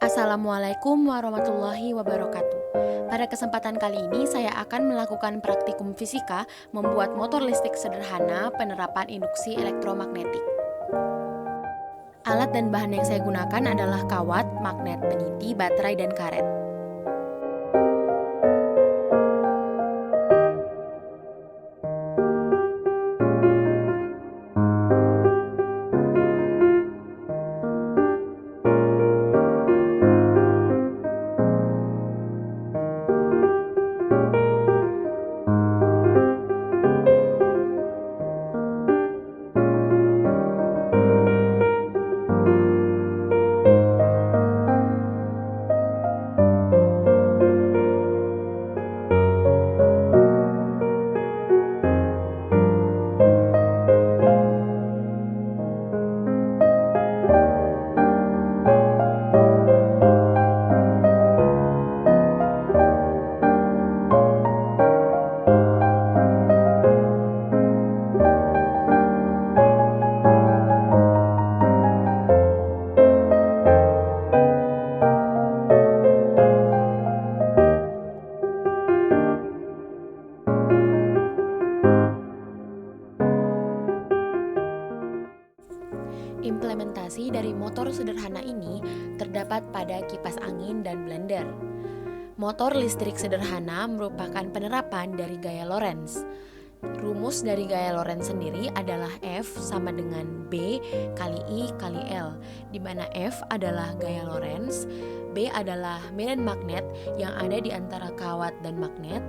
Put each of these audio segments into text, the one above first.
Assalamualaikum warahmatullahi wabarakatuh. Pada kesempatan kali ini saya akan melakukan praktikum fisika membuat motor listrik sederhana penerapan induksi elektromagnetik. Alat dan bahan yang saya gunakan adalah kawat, magnet peniti, baterai, dan karet. Implementasi dari motor sederhana ini terdapat pada kipas angin dan blender. Motor listrik sederhana merupakan penerapan dari gaya Lorentz. Rumus dari gaya Lorentz sendiri adalah F sama dengan B kali I kali L, di mana F adalah gaya Lorentz, B adalah medan magnet yang ada di antara kawat dan magnet,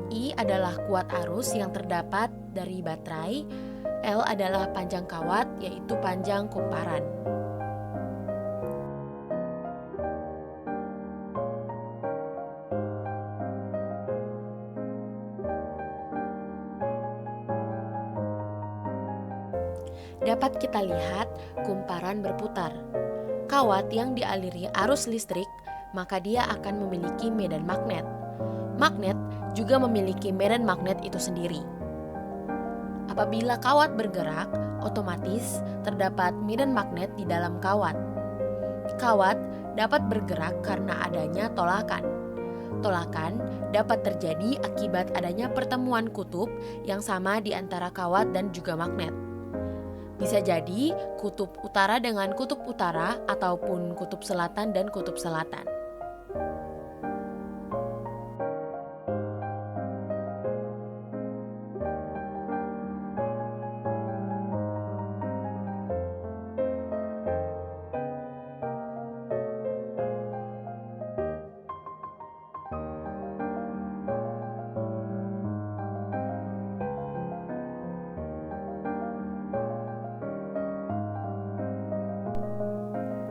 I adalah kuat arus yang terdapat dari baterai, L adalah panjang kawat, yaitu panjang kumparan. Dapat kita lihat kumparan berputar. Kawat yang dialiri arus listrik, maka dia akan memiliki medan magnet. Magnet juga memiliki medan magnet itu sendiri. Apabila kawat bergerak, otomatis terdapat medan magnet di dalam kawat. Kawat dapat bergerak karena adanya tolakan. Tolakan dapat terjadi akibat adanya pertemuan kutub yang sama di antara kawat dan juga magnet. Bisa jadi kutub utara dengan kutub utara ataupun kutub selatan dan kutub selatan.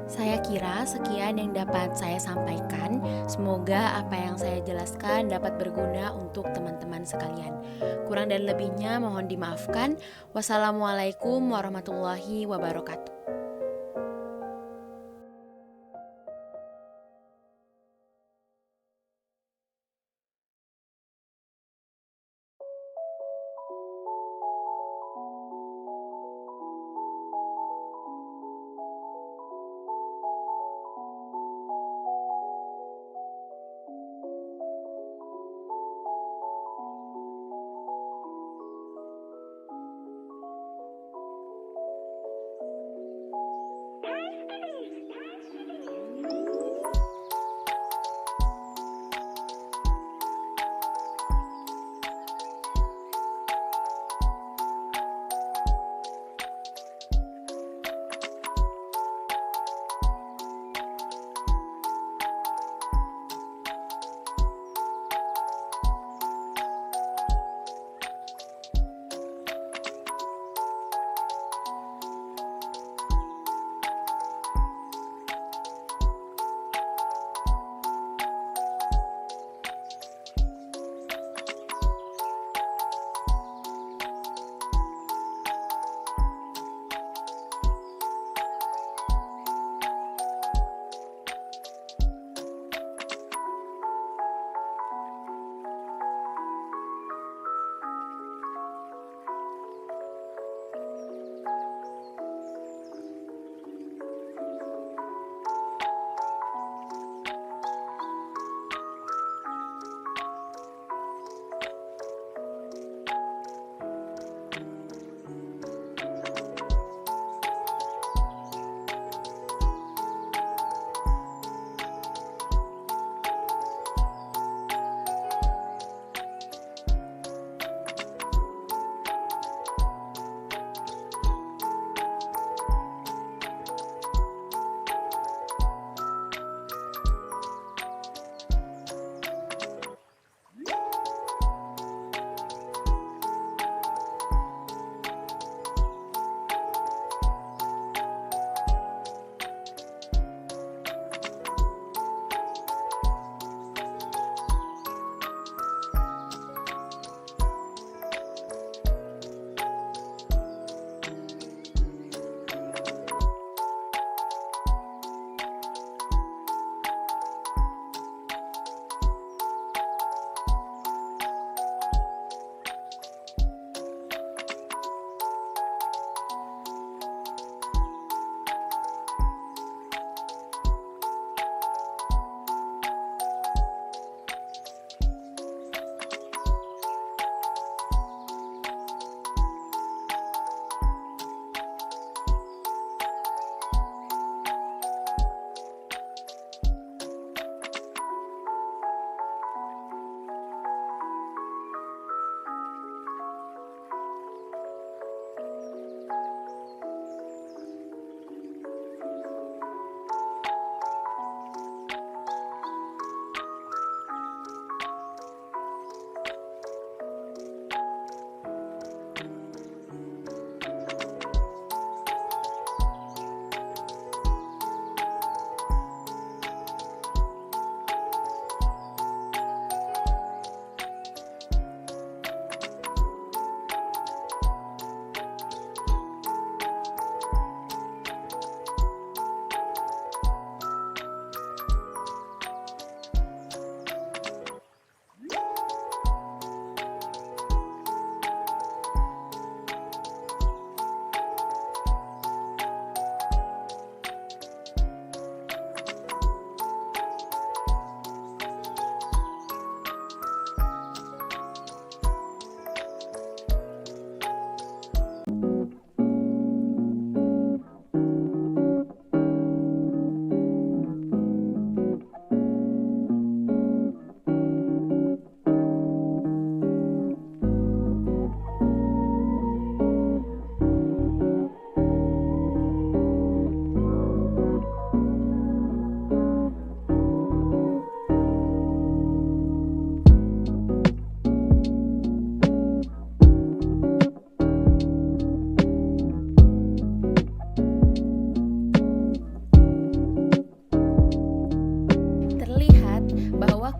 Saya kira sekian yang dapat saya sampaikan. Semoga apa yang saya jelaskan dapat berguna untuk teman-teman sekalian. Kurang dan lebihnya mohon dimaafkan. Wassalamualaikum warahmatullahi wabarakatuh.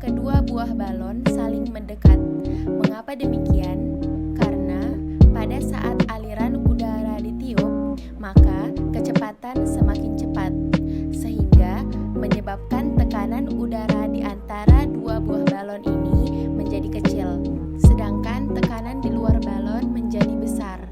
kedua buah balon saling mendekat. Mengapa demikian? Karena pada saat aliran udara ditiup, maka kecepatan semakin cepat, sehingga menyebabkan tekanan udara di antara dua buah balon ini menjadi kecil, sedangkan tekanan di luar balon menjadi besar,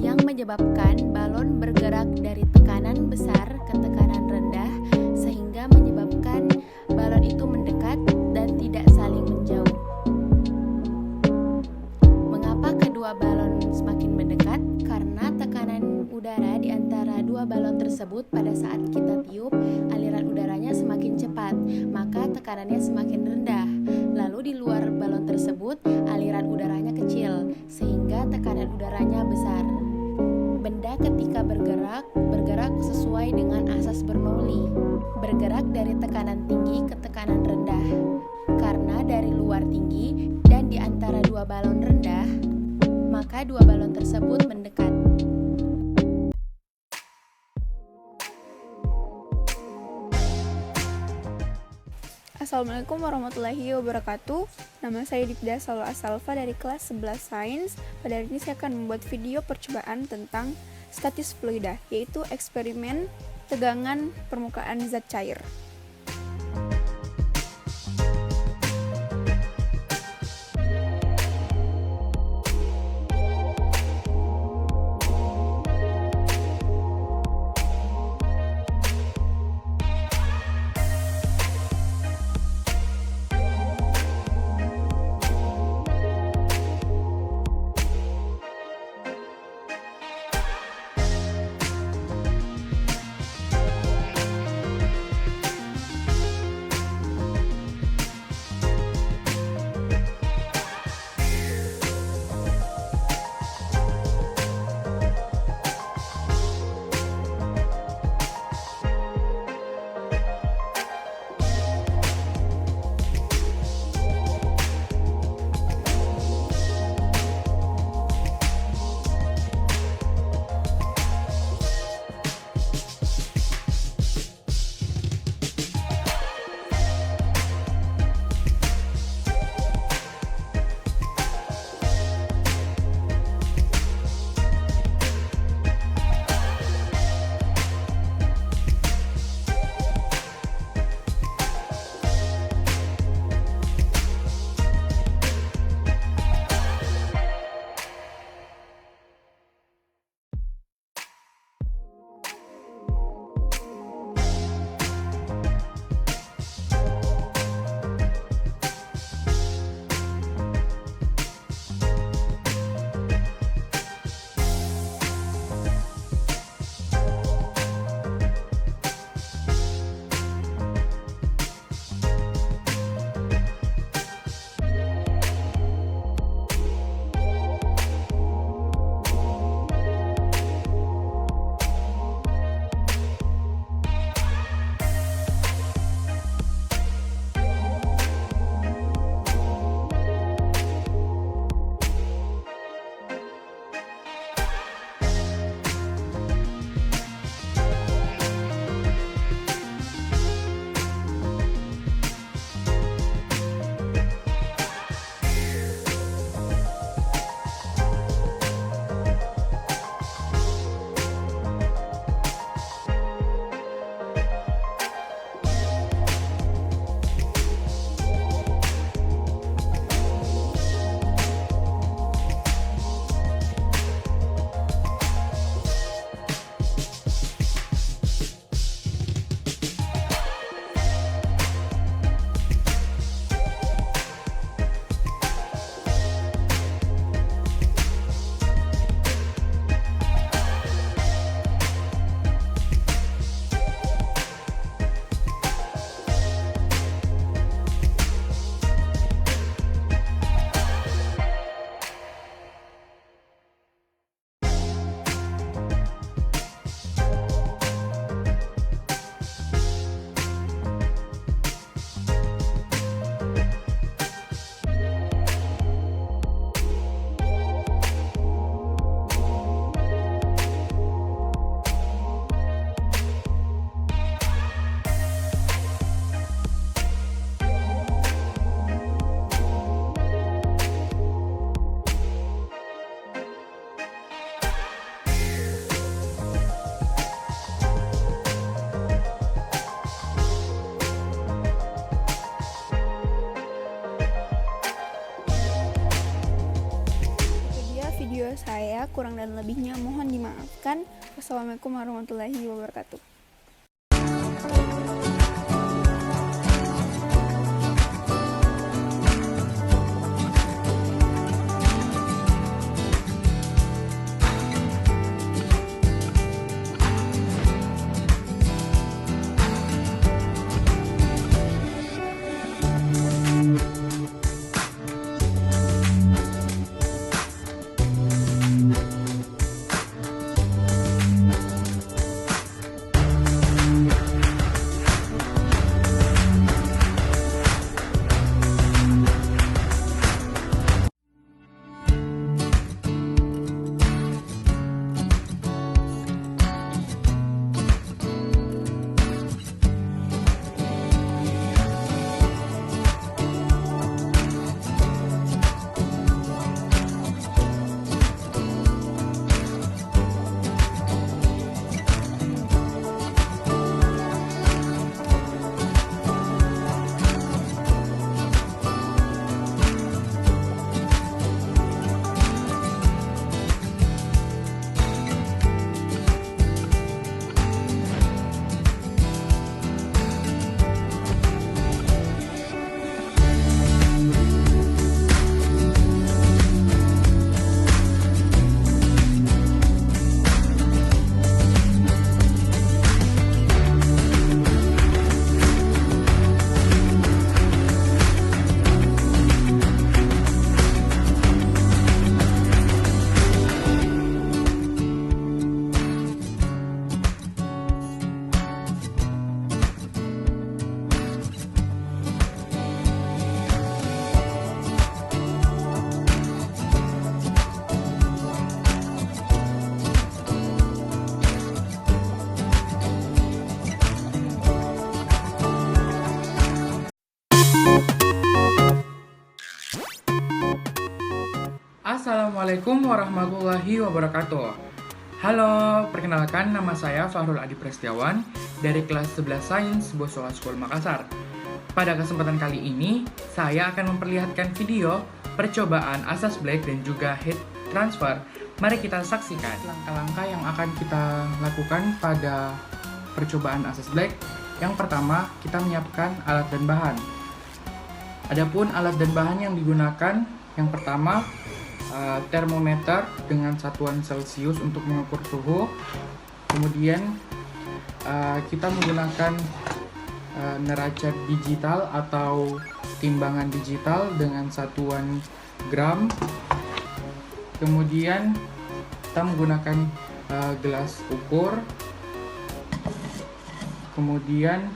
yang menyebabkan balon bergerak dari tekanan besar ke tekanan rendah, sehingga menyebabkan balon itu mendekat dan tidak saling menjauh. Mengapa kedua balon semakin mendekat? Karena tekanan udara di antara dua balon tersebut pada saat kita tiup, aliran udaranya semakin cepat, maka tekanannya semakin rendah. Lalu di luar balon tersebut, aliran udaranya kecil, sehingga tekanan udaranya besar. Benda ketika bergerak sesuai dengan asas Bernoulli, bergerak dari tekanan tinggi ke tekanan rendah. Karena dari luar tinggi dan di antara dua balon rendah, maka dua balon tersebut mendekat. Assalamualaikum warahmatullahi wabarakatuh. Nama saya Dipda Salwa Asalfa dari kelas 11 Sains. Pada hari ini saya akan membuat video percobaan tentang statis fluida, yaitu eksperimen tegangan permukaan zat cair. kurang dan lebihnya mohon dimaafkan. Wassalamualaikum warahmatullahi wabarakatuh. Assalamualaikum warahmatullahi wabarakatuh. Halo, perkenalkan nama saya Fahrul Adi Prestiawan dari kelas 11 Sains Bosowa School Makassar. Pada kesempatan kali ini, saya akan memperlihatkan video percobaan asas Black dan juga heat transfer. Mari kita saksikan langkah-langkah yang akan kita lakukan pada percobaan asas Black. Yang pertama, kita menyiapkan alat dan bahan. Adapun alat dan bahan yang digunakan, yang pertama termometer dengan satuan Celcius untuk mengukur suhu. Kemudian kita menggunakan neraca digital atau timbangan digital dengan satuan gram. Kemudian kita menggunakan gelas ukur. Kemudian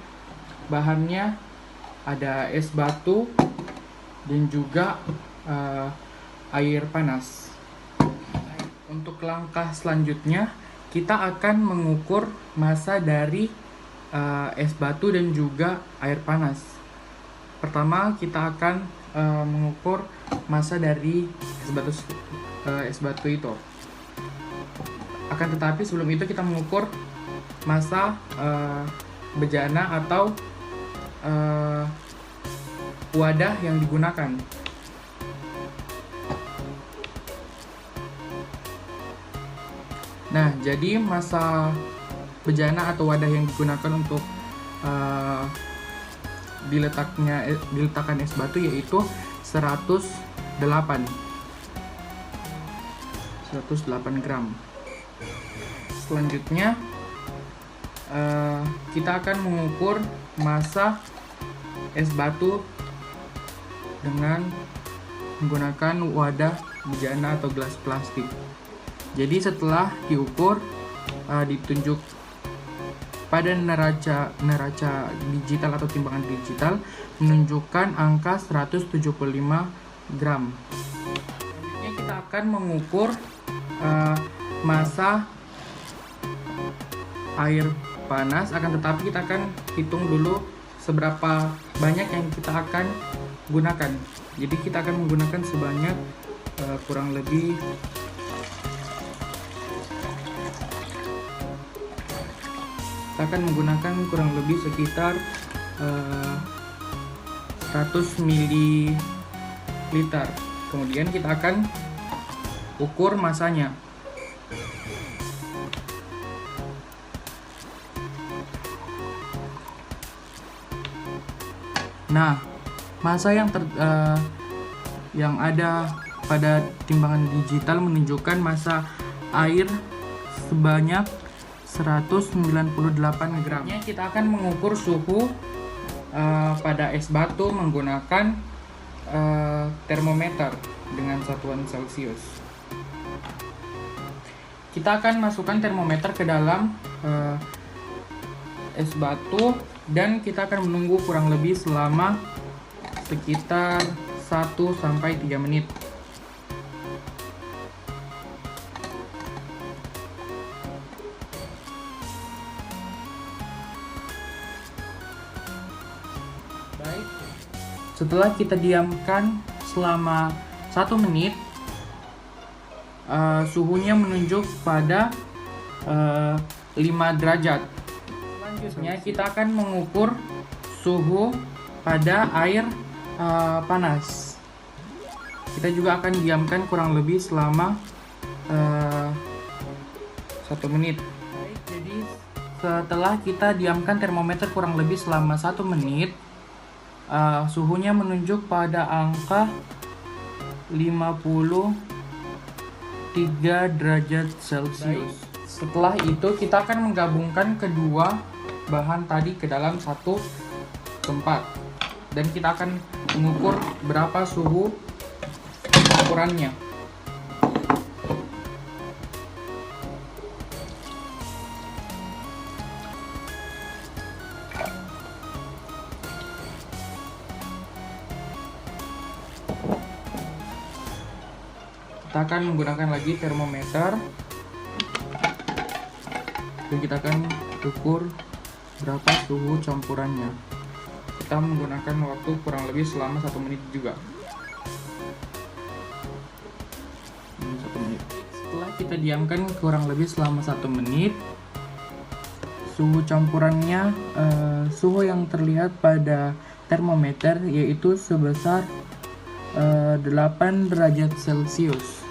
bahannya ada es batu dan juga air panas. Untuk langkah selanjutnya, kita akan mengukur massa dari es batu dan juga air panas. Pertama, kita akan mengukur massa dari es batu itu. Akan tetapi sebelum itu kita mengukur massa bejana atau wadah yang digunakan. Nah, jadi massa bejana atau wadah yang digunakan untuk diletakkan es batu yaitu 108 gram. Selanjutnya kita akan mengukur massa es batu dengan menggunakan wadah bejana atau gelas plastik. Jadi setelah diukur, ditunjuk pada neraca digital atau timbangan digital menunjukkan angka 175 gram. Selanjutnya kita akan mengukur massa air panas, akan tetapi kita akan hitung dulu seberapa banyak yang kita akan gunakan. Jadi kita akan menggunakan sebanyak kurang lebih sekitar 100 ml. Kemudian kita akan ukur massanya. Nah, masa yang ada pada timbangan digital menunjukkan massa air sebanyak 198 gram. Kita akan mengukur suhu pada es batu menggunakan termometer dengan satuan Celcius. Kita akan masukkan termometer ke dalam es batu dan kita akan menunggu kurang lebih selama sekitar 1-3 menit. Baik. Setelah kita diamkan selama 1 menit, suhunya menunjuk pada 5 derajat. Selanjutnya kita akan mengukur suhu pada air panas. Kita juga akan diamkan kurang lebih selama 1 menit. Baik, jadi setelah kita diamkan termometer kurang lebih selama 1 menit, suhunya menunjuk pada angka 53 derajat Celcius. Setelah itu kita akan menggabungkan kedua bahan tadi ke dalam satu tempat dan kita akan mengukur berapa suhu ukurannya. Kita akan menggunakan lagi termometer dan kita akan ukur berapa suhu campurannya. Kita menggunakan waktu kurang lebih selama 1 menit juga. 1 menit. Setelah kita diamkan kurang lebih selama 1 menit, suhu campurannya, suhu yang terlihat pada termometer yaitu sebesar 8 derajat Celcius.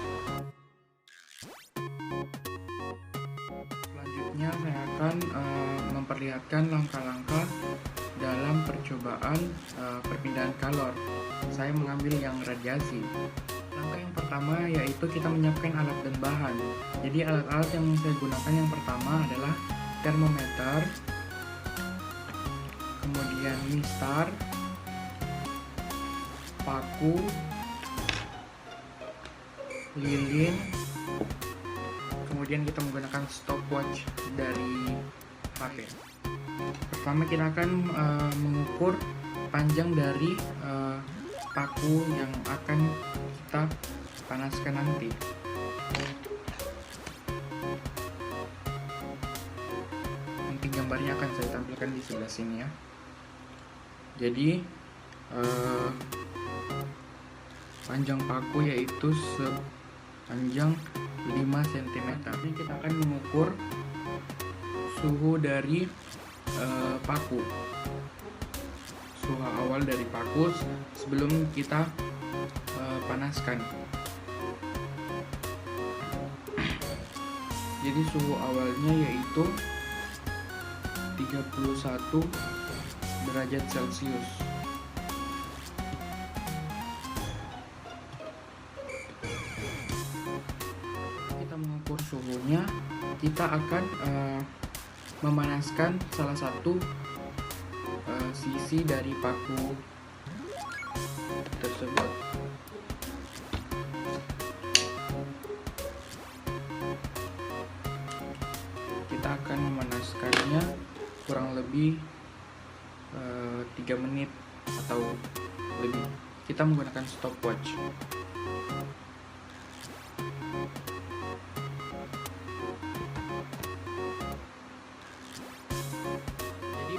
Selanjutnya saya akan memperlihatkan langkah-langkah dalam percobaan perpindahan kalor. Saya mengambil yang radiasi. Langkah yang pertama yaitu kita menyiapkan alat dan bahan. Jadi alat-alat yang saya gunakan yang pertama adalah termometer, kemudian mistar, paku, lilin, kemudian kita menggunakan stopwatch dari HP. Pertama kita akan mengukur panjang dari paku yang akan kita panaskan nanti. Nanti gambarnya akan saya tampilkan di sebelah sini ya. Jadi panjang paku yaitu sepanjang 5 cm. Jadi kita akan mengukur suhu dari paku, suhu awal dari paku sebelum kita panaskan. Jadi suhu awalnya yaitu 31 derajat Celcius. Kita mengukur suhunya, kita akan memanaskan salah satu sisi dari paku tersebut. Kita akan memanaskannya kurang lebih 3 menit atau lebih. Kita menggunakan stopwatch.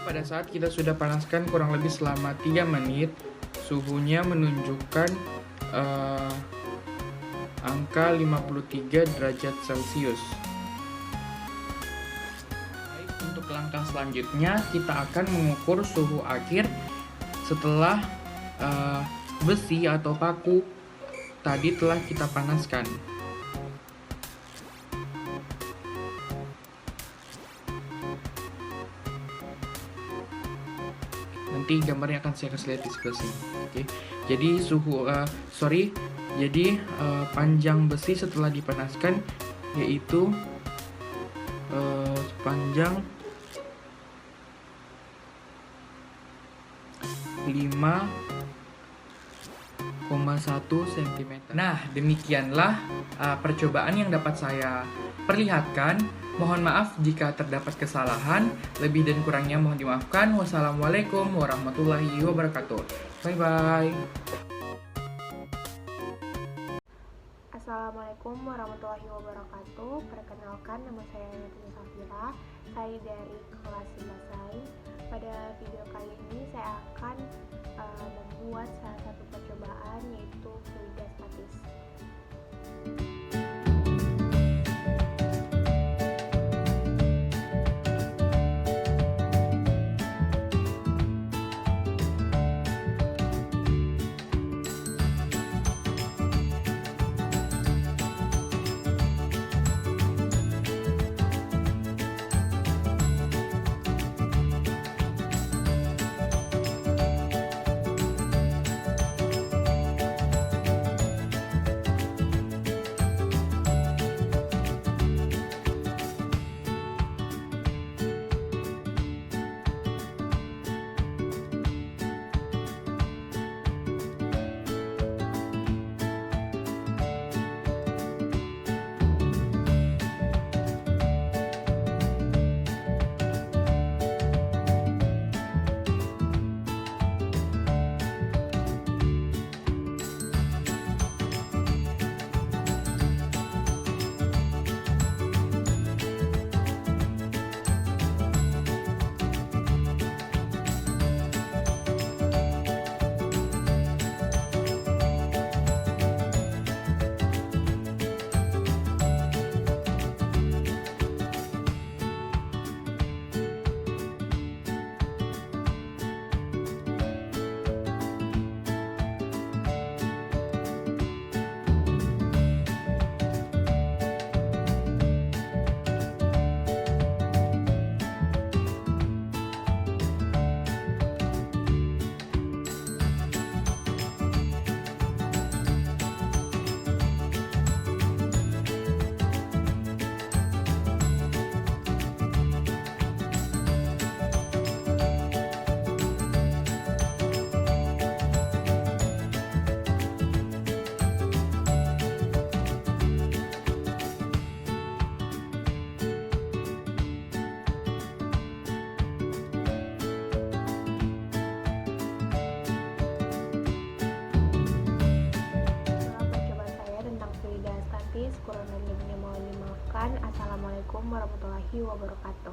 Pada saat kita sudah panaskan kurang lebih selama 3 menit, suhunya menunjukkan angka 53 derajat Celcius. Baik, untuk langkah selanjutnya kita akan mengukur suhu akhir setelah besi atau paku tadi telah kita panaskan. Dan nanti gambarnya akan saya kasih lihat di sebelah sini. Oke. Jadi panjang besi setelah dipanaskan yaitu sepanjang 5,1 cm. Nah, demikianlah percobaan yang dapat saya perlihatkan. Mohon maaf jika terdapat kesalahan. Lebih dan kurangnya mohon dimaafkan. Wassalamualaikum warahmatullahi wabarakatuh. Bye-bye. Assalamualaikum warahmatullahi wabarakatuh. Perkenalkan, nama saya Natia Safira. Saya dari kelas 11 Sains. Pada video kali ini saya akan membuat salah satu percobaan, yaitu fluida statis. Kurang dan lebihnya mohon dimaafkan. Assalamualaikum warahmatullahi wabarakatuh.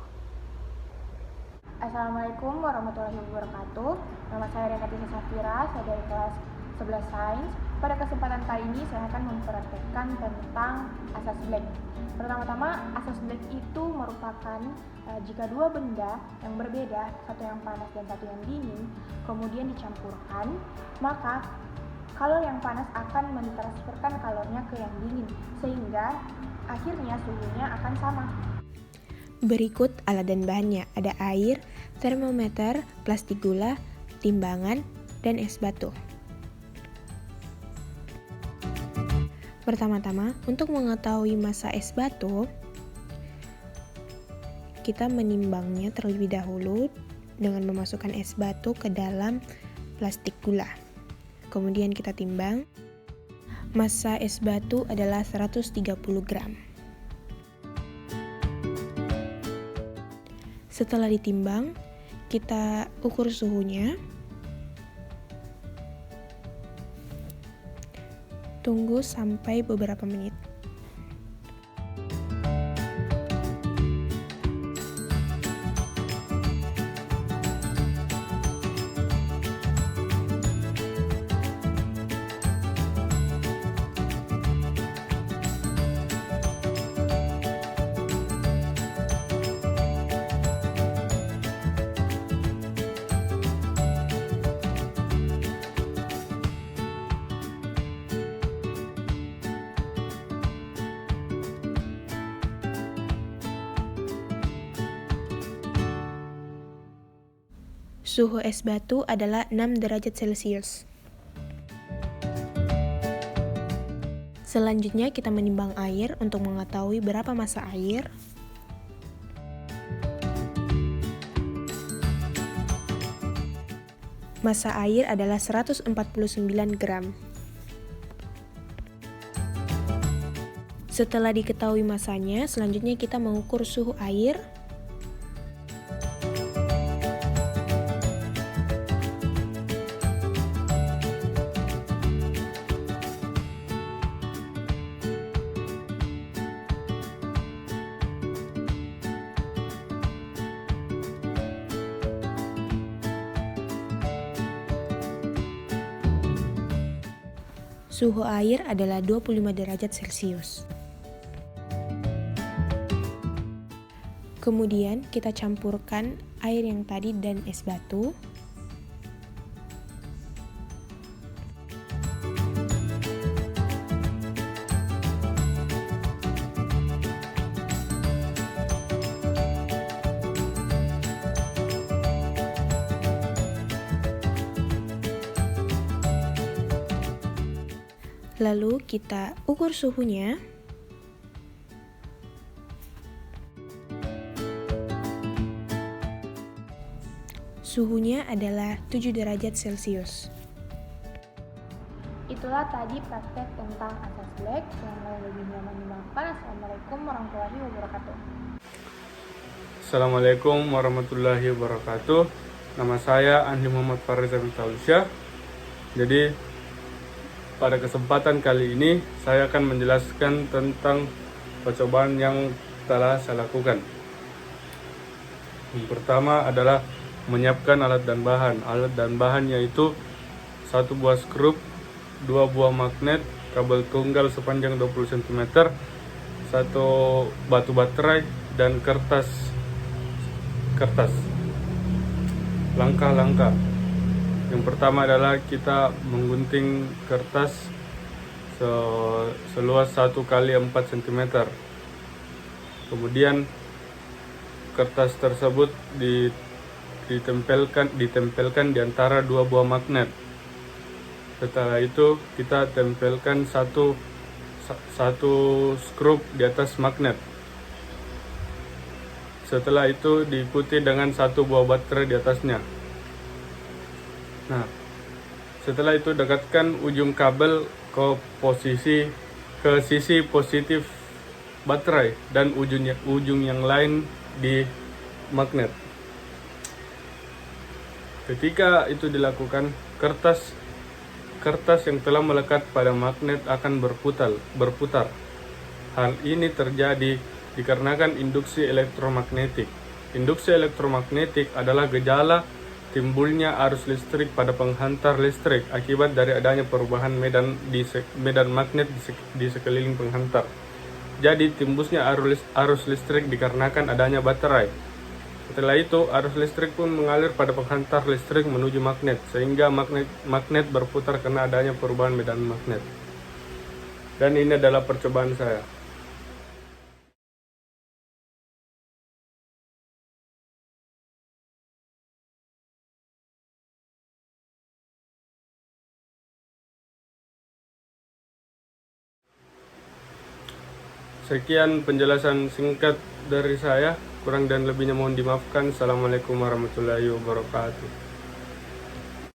Assalamualaikum warahmatullahi wabarakatuh. Nama saya Renata Safira, saya dari kelas 11 Sains. Pada kesempatan kali ini saya akan mempraktekkan tentang asas Black. Pertama-tama, asas Black itu merupakan jika dua benda yang berbeda, satu yang panas dan satu yang dingin, kemudian dicampurkan, maka kalor yang panas akan mentransferkan kalornya ke yang dingin, sehingga akhirnya suhunya akan sama. Berikut alat dan bahannya, ada air, termometer, plastik gula, timbangan, dan es batu. Pertama-tama, untuk mengetahui massa es batu, kita menimbangnya terlebih dahulu dengan memasukkan es batu ke dalam plastik gula. Kemudian kita timbang. Massa es batu adalah 130 gram. Setelah ditimbang, kita ukur suhunya. Tunggu sampai beberapa menit. Suhu es batu adalah 6 derajat Celcius. Selanjutnya kita menimbang air untuk mengetahui berapa massa air. Massa air adalah 149 gram. Setelah diketahui massanya, selanjutnya kita mengukur suhu air. Suhu air adalah 25 derajat Celcius. Kemudian kita campurkan air yang tadi dan es batu. Lalu kita ukur suhunya. Suhunya adalah 7 derajat Celcius. Itulah tadi praktek tentang asas black. Yang lain lebih nyaman dimaafkan. Assalamualaikum warahmatullahi wabarakatuh. Assalamualaikum warahmatullahi wabarakatuh. Nama saya Andi Muhammad Farizah bin Taulisya. Jadi pada kesempatan kali ini saya akan menjelaskan tentang percobaan yang telah saya lakukan. Yang pertama adalah menyiapkan alat dan bahan. Alat dan bahan yaitu 1 buah skrup, 2 buah magnet, kabel tunggal sepanjang 20 cm, 1 batu baterai, dan kertas. Langkah-langkah. Yang pertama adalah kita menggunting kertas seluas 1 kali 4 cm. Kemudian kertas tersebut ditempelkan di antara 2 buah magnet. Setelah itu kita tempelkan satu skrup di atas magnet. Setelah itu diikuti dengan 1 buah baterai di atasnya. Nah, setelah itu dekatkan ujung kabel ke sisi positif baterai dan ujung yang lain di magnet. Ketika itu dilakukan, kertas yang telah melekat pada magnet akan berputar. Hal ini terjadi dikarenakan induksi elektromagnetik. Induksi elektromagnetik adalah gejala timbulnya arus listrik pada penghantar listrik akibat dari adanya perubahan medan magnet di sekeliling penghantar. Jadi timbusnya arus listrik dikarenakan adanya baterai. Setelah itu arus listrik pun mengalir pada penghantar listrik menuju magnet, sehingga magnet berputar karena adanya perubahan medan magnet. Dan ini adalah percobaan saya. Sekian penjelasan singkat dari saya. Kurang dan lebihnya mohon dimaafkan. Assalamualaikum warahmatullahi wabarakatuh.